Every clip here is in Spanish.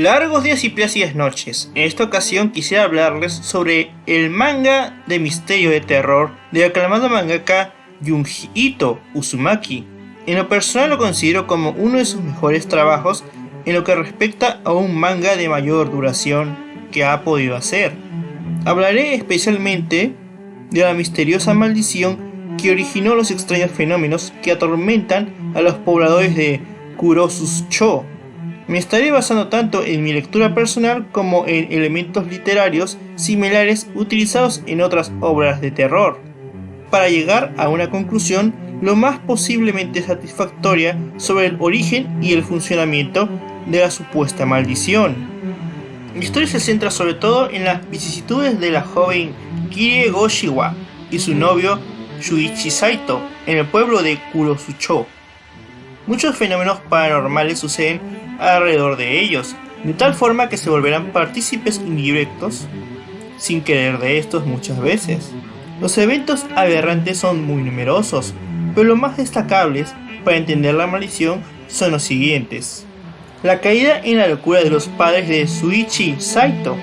Largos días y plácidas noches. En esta ocasión quisiera hablarles sobre el manga de misterio de terror del aclamado mangaka Junji Ito Uzumaki. En lo personal lo considero como uno de sus mejores trabajos en lo que respecta a un manga de mayor duración que ha podido hacer. Hablaré especialmente de la misteriosa maldición que originó los extraños fenómenos que atormentan a los pobladores de Kurosucho. Me estaré basando tanto en mi lectura personal como en elementos literarios similares utilizados en otras obras de terror, para llegar a una conclusión lo más posiblemente satisfactoria sobre el origen y el funcionamiento de la supuesta maldición. La historia se centra sobre todo en las vicisitudes de la joven Kirie Goshiwa y su novio Shuichi Saito en el pueblo de Kurosucho. Muchos fenómenos paranormales suceden alrededor de ellos, de tal forma que se volverán partícipes indirectos sin querer de estos muchas veces. Los eventos aberrantes son muy numerosos, pero los más destacables para entender la maldición son los siguientes: la caída en la locura de los padres de Shuichi Saito,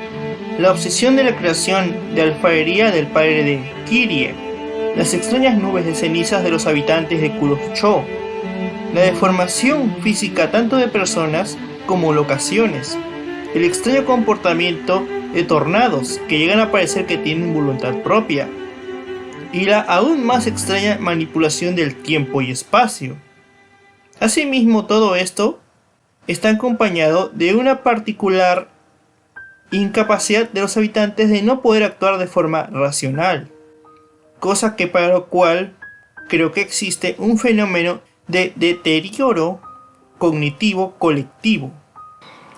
la obsesión de la creación de alfarería del padre de Kirie, las extrañas nubes de cenizas de los habitantes de Kurosucho, la deformación física tanto de personas como locaciones, el extraño comportamiento de tornados que llegan a parecer que tienen voluntad propia, y la aún más extraña manipulación del tiempo y espacio. Asimismo, todo esto está acompañado de una particular incapacidad de los habitantes de no poder actuar de forma racional, cosa que para lo cual creo que existe un fenómeno de deterioro cognitivo colectivo.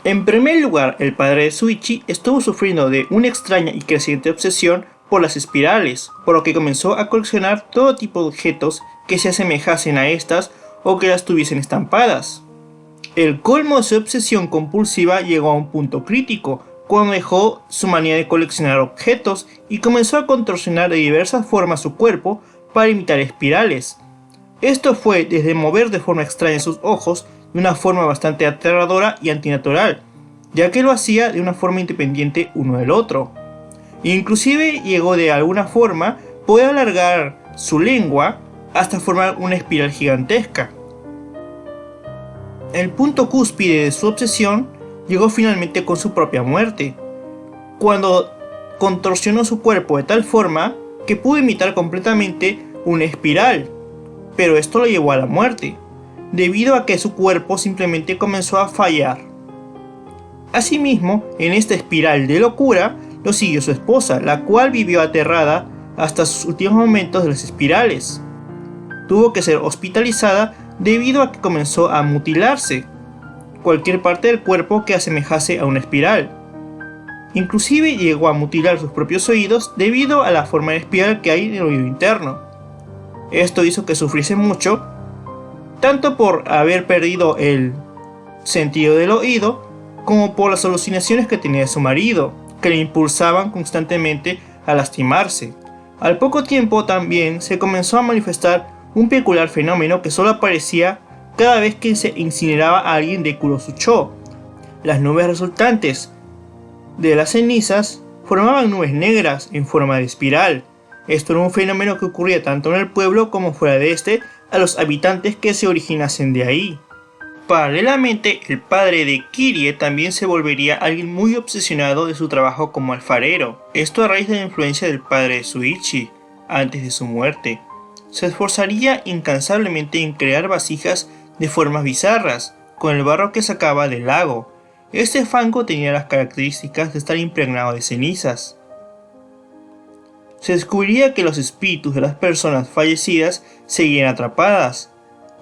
En primer lugar, el padre de Shuichi estuvo sufriendo de una extraña y creciente obsesión por las espirales, por lo que comenzó a coleccionar todo tipo de objetos que se asemejasen a estas o que las tuviesen estampadas. El colmo de su obsesión compulsiva llegó a un punto crítico, cuando dejó su manía de coleccionar objetos y comenzó a contorsionar de diversas formas su cuerpo para imitar espirales. Esto fue desde mover de forma extraña sus ojos de una forma bastante aterradora y antinatural, ya que lo hacía de una forma independiente uno del otro. Inclusive llegó de alguna forma poder alargar su lengua hasta formar una espiral gigantesca. El punto cúspide de su obsesión llegó finalmente con su propia muerte, cuando contorsionó su cuerpo de tal forma que pudo imitar completamente una espiral. Pero esto lo llevó a la muerte, debido a que su cuerpo simplemente comenzó a fallar. Asimismo, en esta espiral de locura, lo siguió su esposa, la cual vivió aterrada hasta sus últimos momentos de las espirales. Tuvo que ser hospitalizada debido a que comenzó a mutilarse cualquier parte del cuerpo que asemejase a una espiral. Inclusive llegó a mutilar sus propios oídos debido a la forma de espiral que hay en el oído interno. Esto hizo que sufriese mucho, tanto por haber perdido el sentido del oído, como por las alucinaciones que tenía de su marido, que le impulsaban constantemente a lastimarse. Al poco tiempo también se comenzó a manifestar un peculiar fenómeno que solo aparecía cada vez que se incineraba a alguien de Kurosucho. Las nubes resultantes de las cenizas formaban nubes negras en forma de espiral. Esto era un fenómeno que ocurría tanto en el pueblo como fuera de este a los habitantes que se originasen de ahí. Paralelamente, el padre de Kirie también se volvería alguien muy obsesionado de su trabajo como alfarero. Esto a raíz de la influencia del padre de Shuichi antes de su muerte. Se esforzaría incansablemente en crear vasijas de formas bizarras con el barro que sacaba del lago. Este fango tenía las características de estar impregnado de cenizas. Se descubriría que los espíritus de las personas fallecidas seguían atrapadas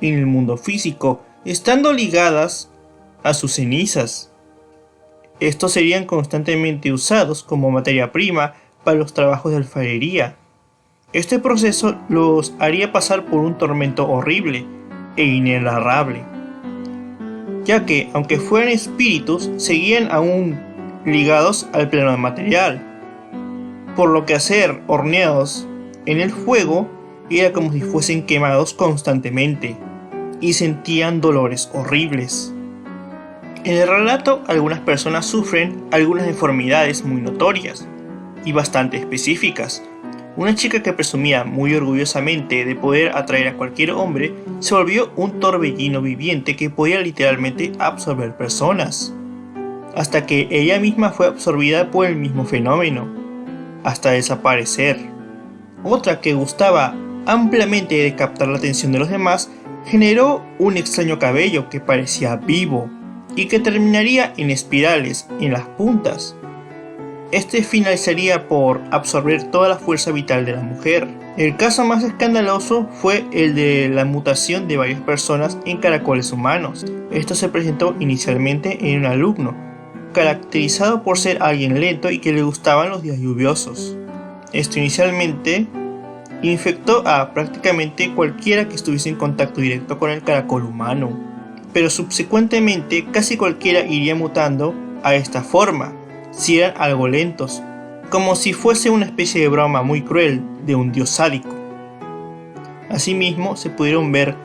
en el mundo físico, estando ligadas a sus cenizas. Estos serían constantemente usados como materia prima para los trabajos de alfarería. Este proceso los haría pasar por un tormento horrible e inenarrable, ya que, aunque fueran espíritus, seguían aún ligados al plano material, por lo que hacer horneados en el fuego era como si fuesen quemados constantemente y sentían dolores horribles. En el relato, algunas personas sufren algunas deformidades muy notorias y bastante específicas. Una chica que presumía muy orgullosamente de poder atraer a cualquier hombre se volvió un torbellino viviente que podía literalmente absorber personas, hasta que ella misma fue absorbida por el mismo fenómeno, hasta desaparecer. Otra que gustaba ampliamente de captar la atención de los demás generó un extraño cabello que parecía vivo y que terminaría en espirales en las puntas. Este finalizaría por absorber toda la fuerza vital de la mujer. El caso más escandaloso fue el de la mutación de varias personas en caracoles humanos. Esto se presentó inicialmente en un alumno, caracterizado por ser alguien lento y que le gustaban los días lluviosos. Esto inicialmente infectó a prácticamente cualquiera que estuviese en contacto directo con el caracol humano, pero subsecuentemente casi cualquiera iría mutando a esta forma, si eran algo lentos, como si fuese una especie de broma muy cruel de un dios sádico. Asimismo, se pudieron ver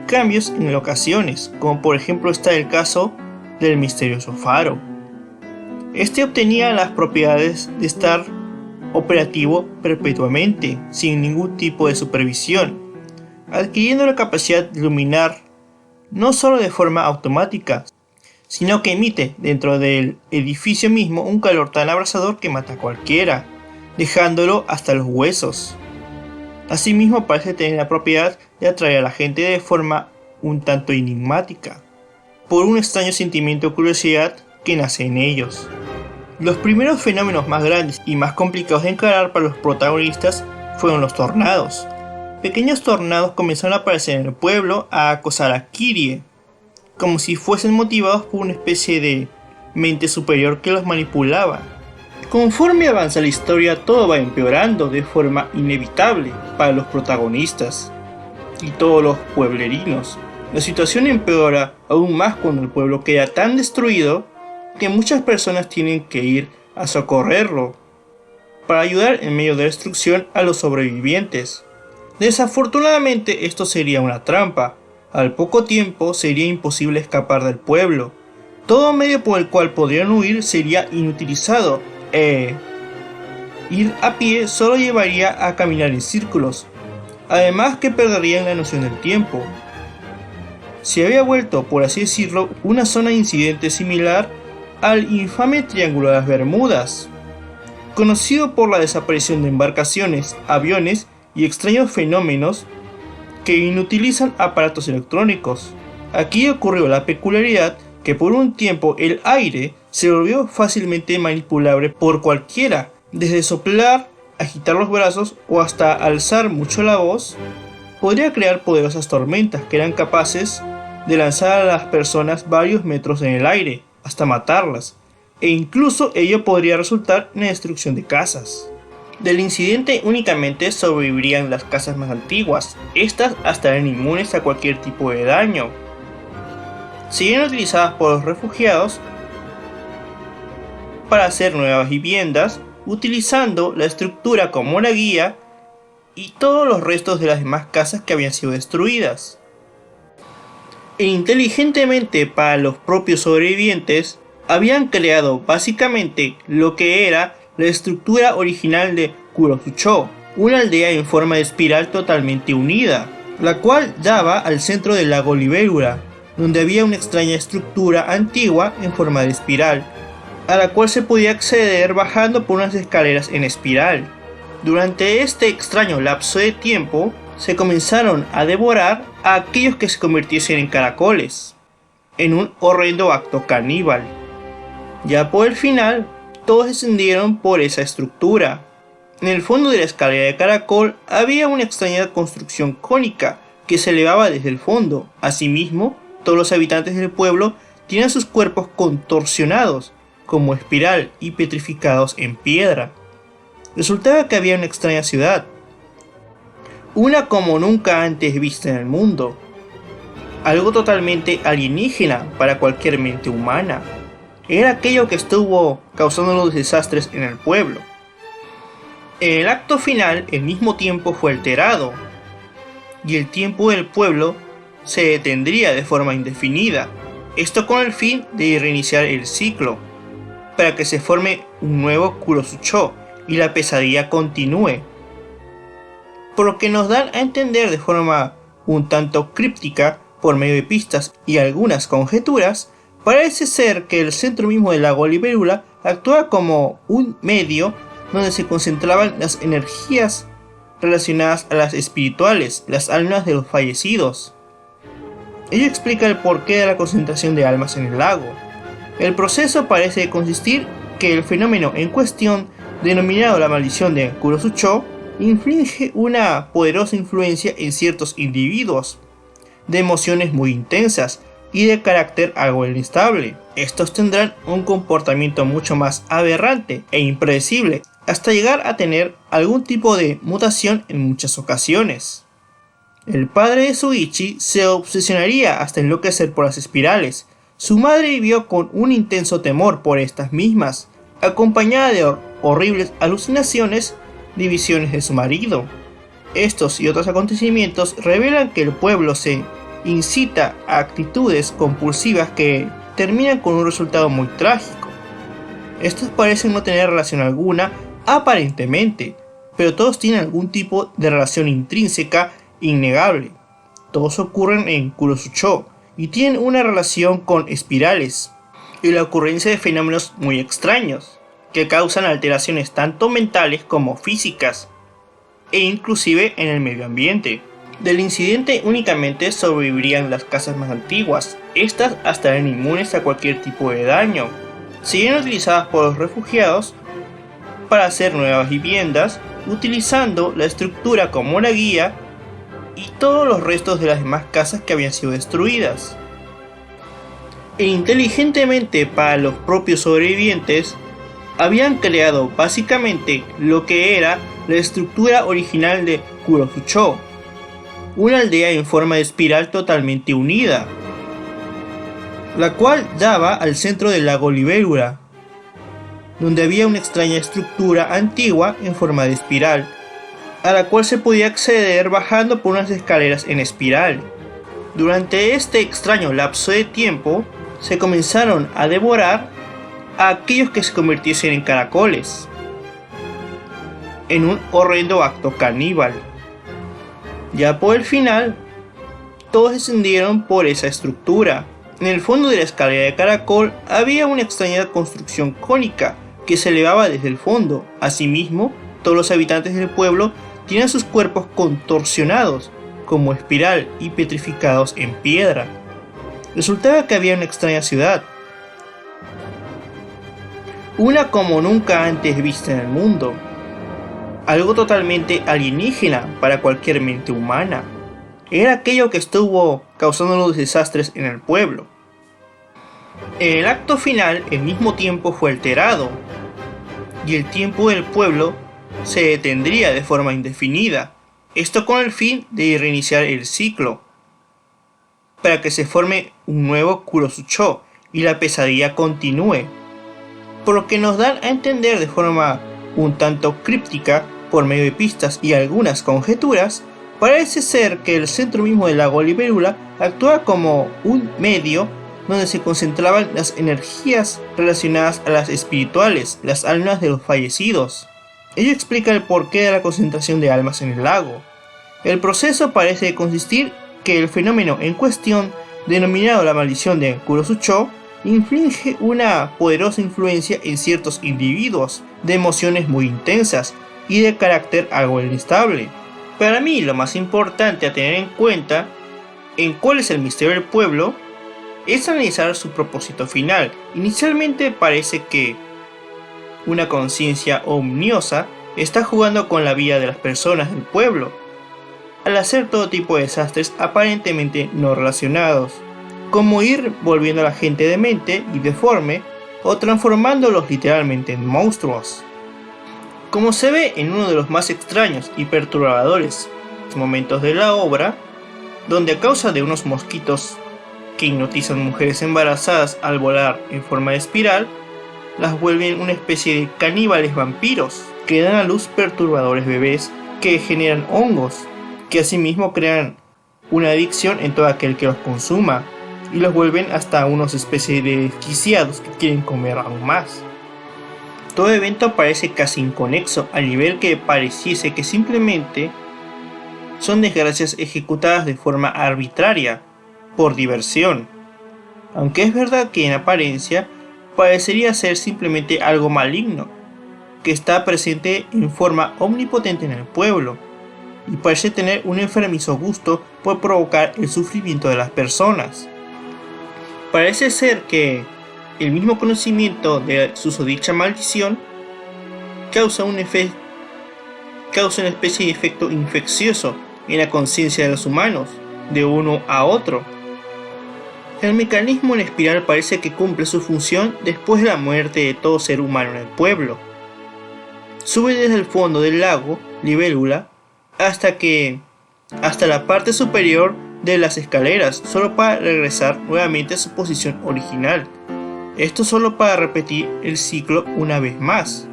cambios en ocasiones, como por ejemplo está el caso del misterioso faro. Este obtenía las propiedades de estar operativo perpetuamente, sin ningún tipo de supervisión, adquiriendo la capacidad de iluminar no solo de forma automática, sino que emite dentro del edificio mismo un calor tan abrasador que mata a cualquiera, dejándolo hasta los huesos. Asimismo parece tener la propiedad de atraer a la gente de forma un tanto enigmática, por un extraño sentimiento de curiosidad que nace en ellos. Los primeros fenómenos más grandes y más complicados de encarar para los protagonistas fueron los tornados. Pequeños tornados comenzaron a aparecer en el pueblo a acosar a Kirie, como si fuesen motivados por una especie de mente superior que los manipulaba. Conforme avanza la historia, todo va empeorando de forma inevitable para los protagonistas y todos los pueblerinos. La situación empeora aún más cuando el pueblo queda tan destruido que muchas personas tienen que ir a socorrerlo para ayudar en medio de la destrucción a los sobrevivientes. Desafortunadamente esto sería una trampa. Al poco tiempo sería imposible escapar del pueblo. Todo medio por el cual podrían huir sería inutilizado ir a pie solo llevaría a caminar en círculos, además que perderían la noción del tiempo. Se había vuelto, por así decirlo, una zona de incidente similar al infame Triángulo de las Bermudas, conocido por la desaparición de embarcaciones, aviones y extraños fenómenos que inutilizan aparatos electrónicos. Aquí ocurrió la peculiaridad que por un tiempo el aire se volvió fácilmente manipulable por cualquiera, desde soplar, agitar los brazos o hasta alzar mucho la voz. Podría crear poderosas tormentas que eran capaces de lanzar a las personas varios metros en el aire, hasta matarlas, e incluso ello podría resultar en la destrucción de casas. Del incidente únicamente sobrevivirían las casas más antiguas, estas hasta eran inmunes a cualquier tipo de daño. Serían utilizadas por los refugiados para hacer nuevas viviendas, utilizando la estructura como una guía y todos los restos de las demás casas que habían sido destruidas. E inteligentemente para los propios sobrevivientes, habían creado básicamente lo que era la estructura original de Kurosucho, una aldea en forma de espiral totalmente unida, la cual daba al centro del lago Libélula, donde había una extraña estructura antigua en forma de espiral, a la cual se podía acceder bajando por unas escaleras en espiral. Durante este extraño lapso de tiempo, se comenzaron a devorar a aquellos que se convirtiesen en caracoles, en un horrendo acto caníbal. Ya por el final, todos descendieron por esa estructura. En el fondo de la escalera de caracol había una extraña construcción cónica que se elevaba desde el fondo. Asimismo, todos los habitantes del pueblo tenían sus cuerpos contorsionados como espiral y petrificados en piedra. Resultaba que había una extraña ciudad, una como nunca antes vista en el mundo, algo totalmente alienígena para cualquier mente humana. Era aquello que estuvo causando los desastres en el pueblo. En el acto final, el mismo tiempo fue alterado, y el tiempo del pueblo se detendría de forma indefinida. Esto con el fin de reiniciar el ciclo, para que se forme un nuevo Kurosucho y la pesadilla continúe. Por lo que nos dan a entender de forma un tanto críptica, por medio de pistas y algunas conjeturas, parece ser que el centro mismo del lago Libélula actúa como un medio donde se concentraban las energías relacionadas a las espirituales, las almas de los fallecidos. Ello explica el porqué de la concentración de almas en el lago. El proceso parece consistir que el fenómeno en cuestión, denominado la maldición de Kurosucho, inflige una poderosa influencia en ciertos individuos, de emociones muy intensas y de carácter algo inestable. Estos tendrán un comportamiento mucho más aberrante e impredecible, hasta llegar a tener algún tipo de mutación en muchas ocasiones. El padre de Shuichi se obsesionaría hasta enloquecer por las espirales. Su madre vivió con un intenso temor por estas mismas, acompañada de horribles alucinaciones y visiones de su marido. Estos y otros acontecimientos revelan que el pueblo se incita a actitudes compulsivas que terminan con un resultado muy trágico. Estos parecen no tener relación alguna, aparentemente, pero todos tienen algún tipo de relación intrínseca innegable. Todos ocurren en Kurosucho y tienen una relación con espirales y la ocurrencia de fenómenos muy extraños que causan alteraciones tanto mentales como físicas e inclusive en el medio ambiente. Del incidente únicamente sobrevivirían las casas más antiguas. Estas hasta eran inmunes a cualquier tipo de daño. Siguen utilizadas por los refugiados para hacer nuevas viviendas, utilizando la estructura como una guía y todos los restos de las demás casas que habían sido destruidas. E inteligentemente para los propios sobrevivientes, habían creado básicamente lo que era la estructura original de Kurosucho, una aldea en forma de espiral totalmente unida, la cual daba al centro del lago Libélula, donde había una extraña estructura antigua en forma de espiral, a la cual se podía acceder bajando por unas escaleras en espiral. Durante este extraño lapso de tiempo, se comenzaron a devorar a aquellos que se convirtiesen en caracoles, en un horrendo acto caníbal. Ya por el final, todos descendieron por esa estructura. En el fondo de la escalera de caracol había una extraña construcción cónica que se elevaba desde el fondo. Asimismo, todos los habitantes del pueblo tenían sus cuerpos contorsionados como espiral y petrificados en piedra. Resultaba que había una extraña ciudad, una como nunca antes vista en el mundo, algo totalmente alienígena para cualquier mente humana. Era aquello que estuvo causando los desastres en el pueblo. En el acto final, el mismo tiempo fue alterado, y el tiempo del pueblo se detendría de forma indefinida. Esto con el fin de reiniciar el ciclo, para que se forme un nuevo Kurosucho y la pesadilla continúe. Por lo que nos dan a entender de forma un tanto críptica, por medio de pistas y algunas conjeturas, parece ser que el centro mismo del lago Libélula actúa como un medio donde se concentraban las energías relacionadas a las espirituales, las almas de los fallecidos. Ello explica el porqué de la concentración de almas en el lago. El proceso parece consistir que el fenómeno en cuestión, denominado la maldición de Kurosucho, inflige una poderosa influencia en ciertos individuos, de emociones muy intensas y de carácter algo inestable. Para mí, lo más importante a tener en cuenta en cuál es el misterio del pueblo es analizar su propósito final. Inicialmente parece que una conciencia omniosa está jugando con la vida de las personas del pueblo, al hacer todo tipo de desastres aparentemente no relacionados, como ir volviendo a la gente demente y deforme o transformándolos literalmente en monstruos. Como se ve en uno de los más extraños y perturbadores momentos de la obra, donde a causa de unos mosquitos que hipnotizan mujeres embarazadas al volar en forma de espiral, las vuelven una especie de caníbales vampiros que dan a luz perturbadores bebés que generan hongos, que asimismo crean una adicción en todo aquel que los consuma. y los vuelven hasta unos especies de desquiciados que quieren comer aún más. Todo evento parece casi inconexo, al nivel que pareciese que simplemente son desgracias ejecutadas de forma arbitraria, por diversión. Aunque es verdad que en apariencia parecería ser simplemente algo maligno, que está presente en forma omnipotente en el pueblo, y parece tener un enfermizo gusto por provocar el sufrimiento de las personas. Parece ser que el mismo conocimiento de susodicha maldición causa una especie de efecto infeccioso en la conciencia de los humanos, de uno a otro. El mecanismo en espiral parece que cumple su función después de la muerte de todo ser humano en el pueblo. Sube desde el fondo del lago Libélula hasta la parte superior de las escaleras, solo para regresar nuevamente a su posición original. Esto solo para repetir el ciclo una vez más.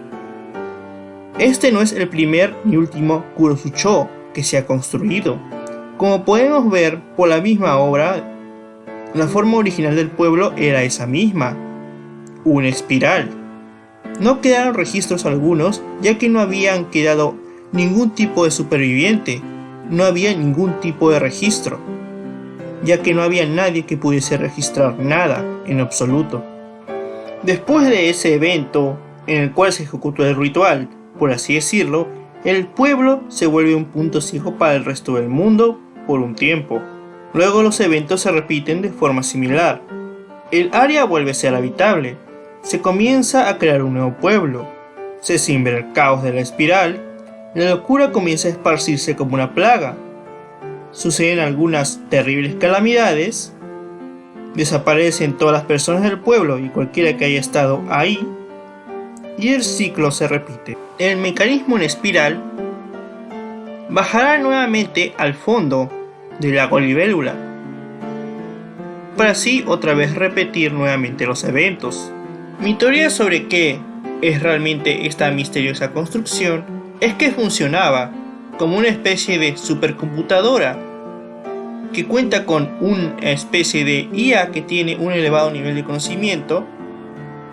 Este no es el primer ni último Kurosucho que se ha construido. Como podemos ver por la misma obra, la forma original del pueblo era esa misma, una espiral. No quedaron registros algunos, ya que no habían quedado ningún tipo de superviviente, no había ningún tipo de registro, ya que no había nadie que pudiese registrar nada en absoluto. Después de ese evento, en el cual se ejecutó el ritual, por así decirlo, el pueblo se vuelve un punto ciego para el resto del mundo por un tiempo. Luego los eventos se repiten de forma similar. El área vuelve a ser habitable. Se comienza a crear un nuevo pueblo. Se siembra el caos de la espiral. La locura comienza a esparcirse como una plaga. Suceden algunas terribles calamidades. Desaparecen todas las personas del pueblo y cualquiera que haya estado ahí. Y el ciclo se repite. El mecanismo en espiral bajará nuevamente al fondo del lago Libélula, para así otra vez repetir nuevamente los eventos. Mi teoría sobre qué es realmente esta misteriosa construcción es que funcionaba como una especie de supercomputadora que cuenta con una especie de IA que tiene un elevado nivel de conocimiento,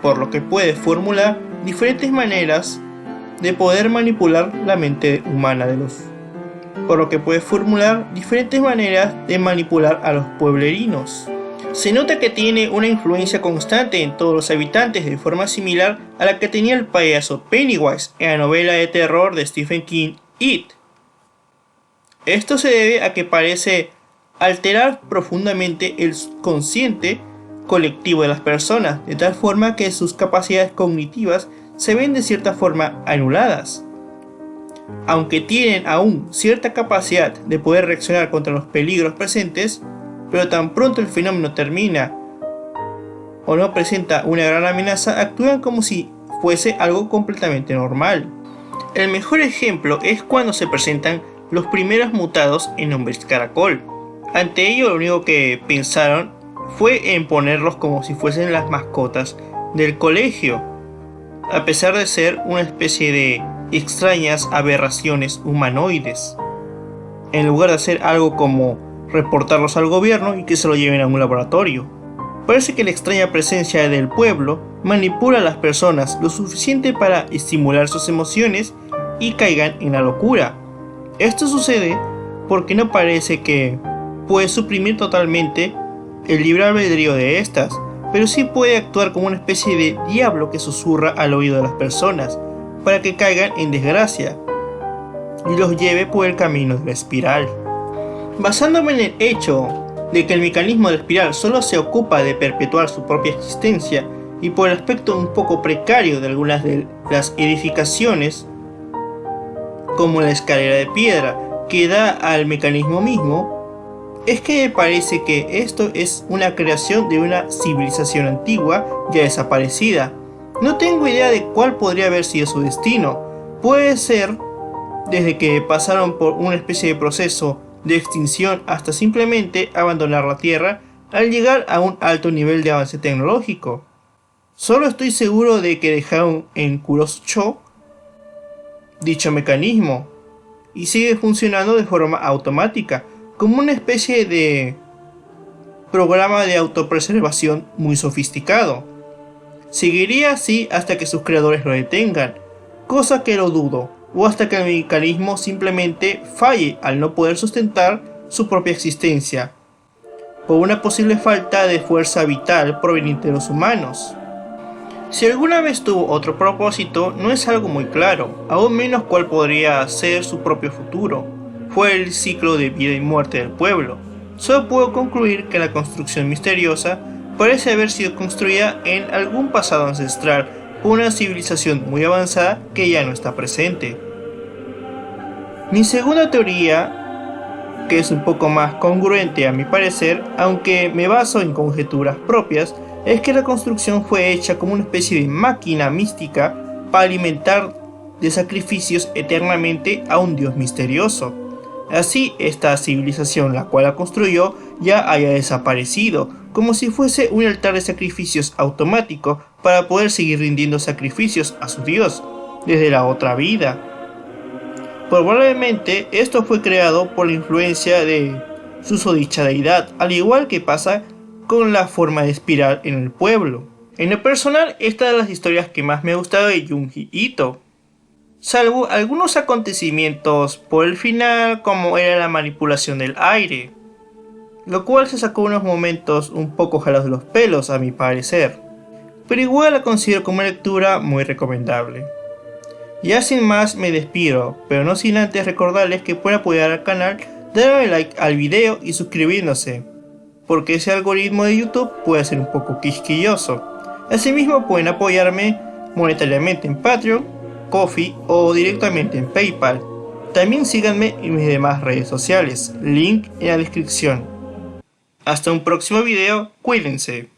por lo que puede formular diferentes maneras de poder manipular la mente humana a los pueblerinos. Se nota que tiene una influencia constante en todos los habitantes de forma similar a la que tenía el payaso Pennywise en la novela de terror de Stephen King, It. Esto se debe a que parece alterar profundamente el subconsciente colectivo de las personas, de tal forma que sus capacidades cognitivas se ven de cierta forma anuladas. Aunque tienen aún cierta capacidad de poder reaccionar contra los peligros presentes, pero tan pronto el fenómeno termina o no presenta una gran amenaza, actúan como si fuese algo completamente normal. El mejor ejemplo es cuando se presentan los primeros mutados en hombres caracol. Ante ello, lo único que pensaron fue en ponerlos como si fuesen las mascotas del colegio, a pesar de ser una especie de extrañas aberraciones humanoides, en lugar de hacer algo como reportarlos al gobierno y que se lo lleven a un laboratorio. Parece que la extraña presencia del pueblo manipula a las personas lo suficiente para estimular sus emociones y caigan en la locura. Esto sucede porque no parece que puede suprimir totalmente el libre albedrío de estas, pero sí puede actuar como una especie de diablo que susurra al oído de las personas para que caigan en desgracia y los lleve por el camino de la espiral. Basándome en el hecho de que el mecanismo de la espiral solo se ocupa de perpetuar su propia existencia y por el aspecto un poco precario de algunas de las edificaciones, como la escalera de piedra que da al mecanismo mismo, es que me parece que esto es una creación de una civilización antigua ya desaparecida. No tengo idea de cuál podría haber sido su destino. Puede ser desde que pasaron por una especie de proceso de extinción hasta simplemente abandonar la Tierra al llegar a un alto nivel de avance tecnológico. Solo estoy seguro de que dejaron en Kurosucho dicho mecanismo y sigue funcionando de forma automática, como una especie de programa de autopreservación muy sofisticado. Seguiría así hasta que sus creadores lo detengan, cosa que lo dudo, o hasta que el mecanismo simplemente falle al no poder sustentar su propia existencia, por una posible falta de fuerza vital proveniente de los humanos. Si alguna vez tuvo otro propósito, no es algo muy claro, aún menos cuál podría ser su propio futuro. Fue el ciclo de vida y muerte del pueblo. Solo puedo concluir que la construcción misteriosa parece haber sido construida en algún pasado ancestral por una civilización muy avanzada que ya no está presente. Mi segunda teoría, que es un poco más congruente a mi parecer, aunque me baso en conjeturas propias, es que la construcción fue hecha como una especie de máquina mística para alimentar de sacrificios eternamente a un dios misterioso. Así, esta civilización la cual la construyó ya haya desaparecido, como si fuese un altar de sacrificios automático para poder seguir rindiendo sacrificios a su dios desde la otra vida. Probablemente esto fue creado por la influencia de susodicha deidad, al igual que pasa con la forma de espiral en el pueblo. En lo personal, esta es de las historias que más me ha gustado de Junji Ito, salvo algunos acontecimientos por el final, como era la manipulación del aire, lo cual se sacó unos momentos un poco jalados de los pelos a mi parecer, pero igual la considero como una lectura muy recomendable. Ya sin más me despido, pero no sin antes recordarles que pueden apoyar al canal dándole like al video y suscribiéndose, porque ese algoritmo de YouTube puede ser un poco quisquilloso. Asimismo pueden apoyarme monetariamente en Patreon, Ko-fi o directamente en PayPal. También síganme en mis demás redes sociales, link en la descripción. Hasta un próximo video, cuídense.